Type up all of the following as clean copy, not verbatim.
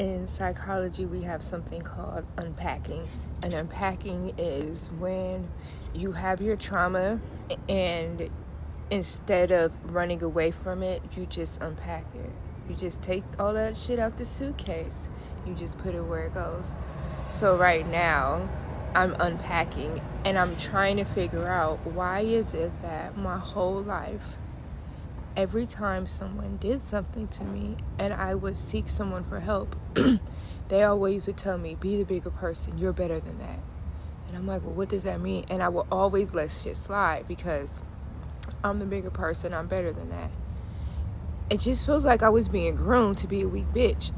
In psychology, we have something called unpacking. And unpacking is when you have your trauma and instead of running away from it, you just unpack it. You just take all that shit out the suitcase. You just put it where it goes. So right now, I'm unpacking and I'm trying to figure out why is it that my whole life, every time someone did something to me and I would seek someone for help, they always would tell me, be the bigger person, you're better than that. And I'm like, well, what does that mean? And I will always let shit slide because I'm the bigger person, I'm better than that. It just feels like I was being groomed to be a weak bitch.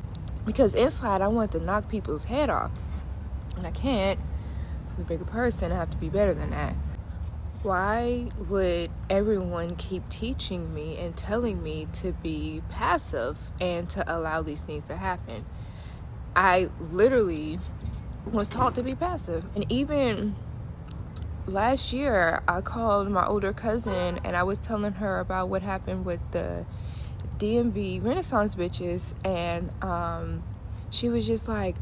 Because inside I want to knock people's head off. And I can't. I'm the bigger person, I have to be better than that. Why would everyone keep teaching me and telling me to be passive and to allow these things to happen? I literally was taught to be passive. And even last year, I called my older cousin and I was telling her about what happened with the DMV Renaissance bitches. And she was just like,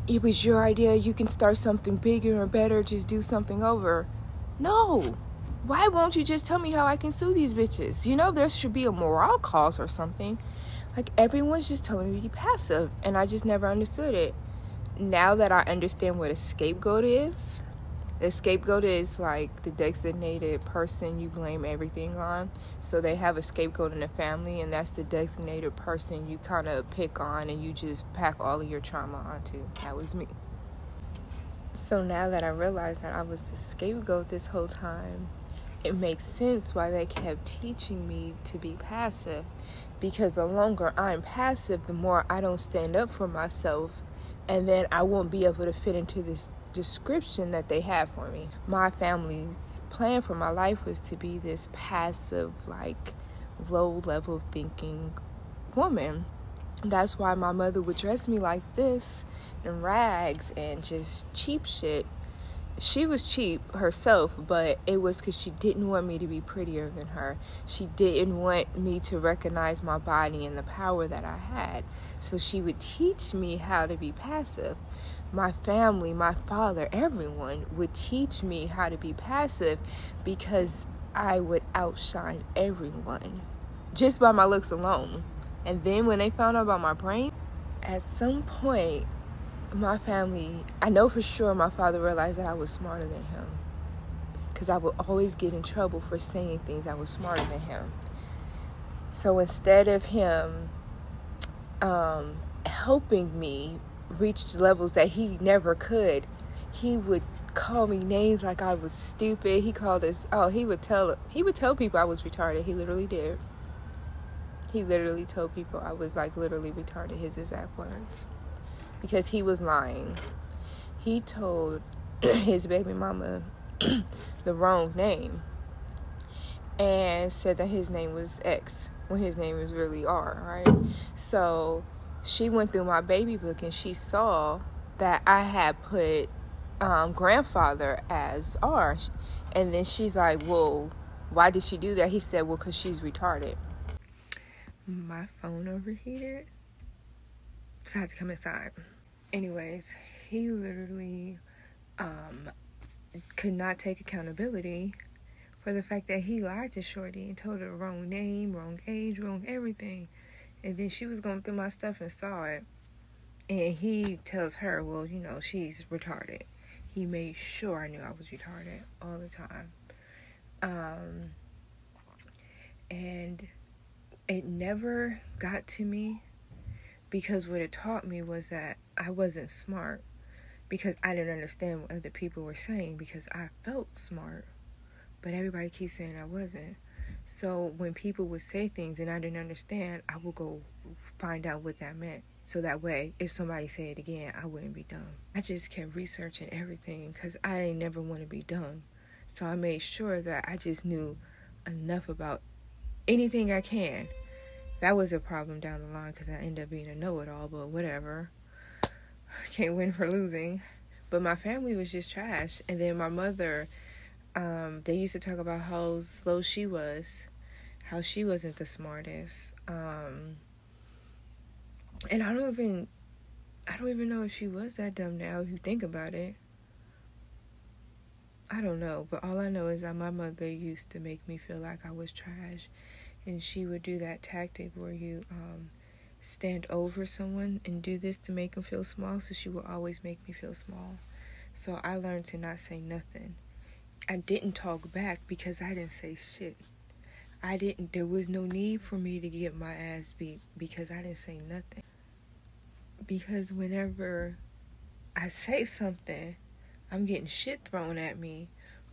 it was your idea. You can start something bigger and better. Just do something over. No. Why won't you just tell me how I can sue these bitches? You know, there should be a morale clause or something. Like, everyone's just telling me to be passive, and I just never understood it. Now that I understand what a scapegoat is, the scapegoat is like the designated person you blame everything on. So they have a scapegoat in the family, and that's the designated person you kind of pick on and you just pack all of your trauma onto. That was me. So now that I realize that I was the scapegoat this whole time, it makes sense why they kept teaching me to be passive. Because the longer I'm passive, the more I don't stand up for myself. And then I won't be able to fit into this description that they have for me. My family's plan for my life was to be this passive, like, low-level thinking woman. That's why my mother would dress me like this in rags and just cheap shit. She was cheap herself, but it was because she didn't want me to be prettier than her. She didn't want me to recognize my body and the power that I had. So she would teach me how to be passive. My family, my father, everyone would teach me how to be passive because I would outshine everyone just by my looks alone. And then when they found out about my brain, at some point, my family, I know for sure my father realized that I was smarter than him. Because I would always get in trouble for saying things that was smarter than him. So instead of him helping me reach levels that he never could, he would call me names like I was stupid. He called us, he would tell people I was retarded. He literally did. He literally told people I was like literally retarded, his exact words. Because he was lying. He told his baby mama the wrong name and said that his name was X when his name was really R, right? So she went through my baby book and she saw that I had put grandfather as R. And then she's like, well, why did she do that? He said, well, because she's retarded. My phone overheated, so I had to come inside. Anyways, he literally could not take accountability for the fact that he lied to Shorty and told her the wrong name, wrong age, wrong everything. And then she was going through my stuff and saw it. And he tells her, well, you know, she's retarded. He made sure I knew I was retarded all the time. And it never got to me because what it taught me was that I wasn't smart because I didn't understand what other people were saying because I felt smart, but everybody keeps saying I wasn't. So when people would say things and I didn't understand, I would go find out what that meant. So that way, if somebody said it again, I wouldn't be dumb. I just kept researching everything because I didn't never want to be dumb. So I made sure that I just knew enough about anything I can. That was a problem down the line because I ended up being a know-it-all, but whatever. Can't win for losing. But my family was just trash. And then my mother, they used to talk about how slow she was, how she wasn't the smartest. And I don't even I don't even know if she was that dumb now, if you think about it. I don't know, but all I know is that my mother used to make me feel like I was trash. And she would do that tactic where you stand over someone and do this to make them feel small. So she would always make me feel small. So I learned to not say nothing. I didn't talk back because I didn't say shit. There was no need for me to get my ass beat because I didn't say nothing. Because whenever I say something, I'm getting shit thrown at me,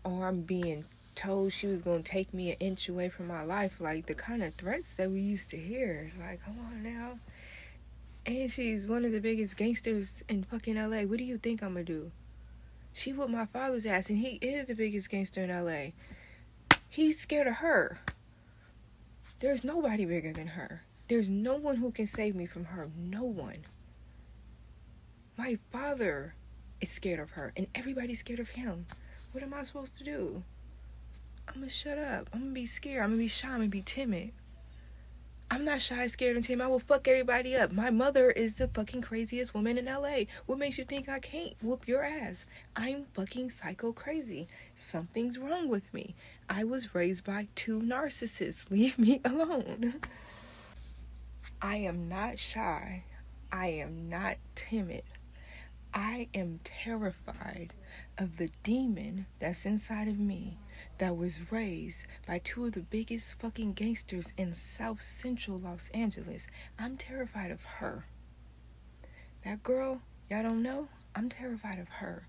or I'm being told she was going to take me an inch away from my life, like the kind of threats that we used to hear. It's like, come on now. And she's one of the biggest gangsters in fucking LA. What do you think I'm going to do? She whooped my father's ass, and he is the biggest gangster in LA. He's scared of her. There's nobody bigger than her. There's no one who can save me from her. No one. My father is scared of her, and everybody's scared of him. What am I supposed to do? I'm gonna shut up. I'm gonna be scared. I'm gonna be shy. I'm gonna be timid. I'm not shy, scared, and timid. I will fuck everybody up. My mother is the fucking craziest woman in LA. What makes you think I can't whoop your ass? I'm fucking psycho crazy. Something's wrong with me. I was raised by 2 narcissists. Leave me alone. I am not shy. I am not timid. I am terrified of the demon that's inside of me that was raised by 2 of the biggest fucking gangsters in South Central Los Angeles. I'm terrified of her. That girl, y'all don't know, I'm terrified of her.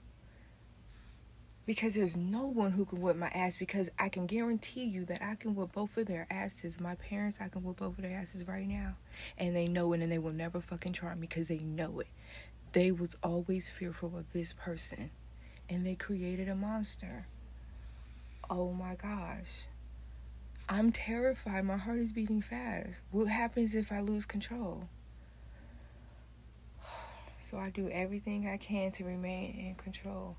Because there's no one who can whip my ass, because I can guarantee you that I can whip both of their asses. My parents, I can whip both of their asses right now. And they know it, and they will never fucking try me because they know it. They was always fearful of this person, and they created a monster. Oh my gosh. I'm terrified. My heart is beating fast. What happens if I lose control? So I do everything I can to remain in control,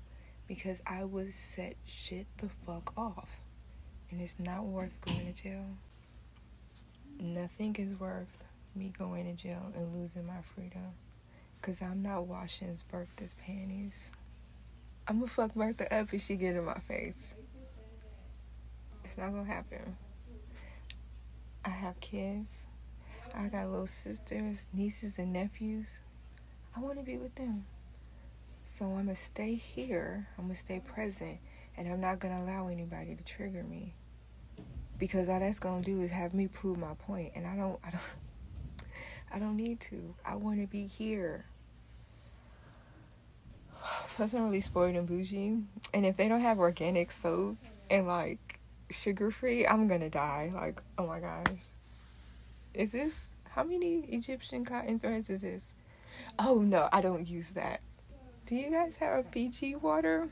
because I would set shit the fuck off, and it's not worth going to jail. Nothing is worth me going to jail and losing my freedom. Because I'm not washing Bertha's panties. I'm going to fuck Bertha up if she get in my face. It's not going to happen. I have kids. I got little sisters, nieces, and nephews. I want to be with them. So I'm going to stay here. I'm going to stay present. And I'm not going to allow anybody to trigger me. Because all that's going to do is have me prove my point. And I don't need to. I want to be here. Plus, I'm really spoiled and bougie. And if they don't have organic soap and, like, sugar-free, I'm gonna die. Like, oh my gosh. Is this... How many Egyptian cotton threads is this? Oh, no, I don't use that. Do you guys have Fiji water?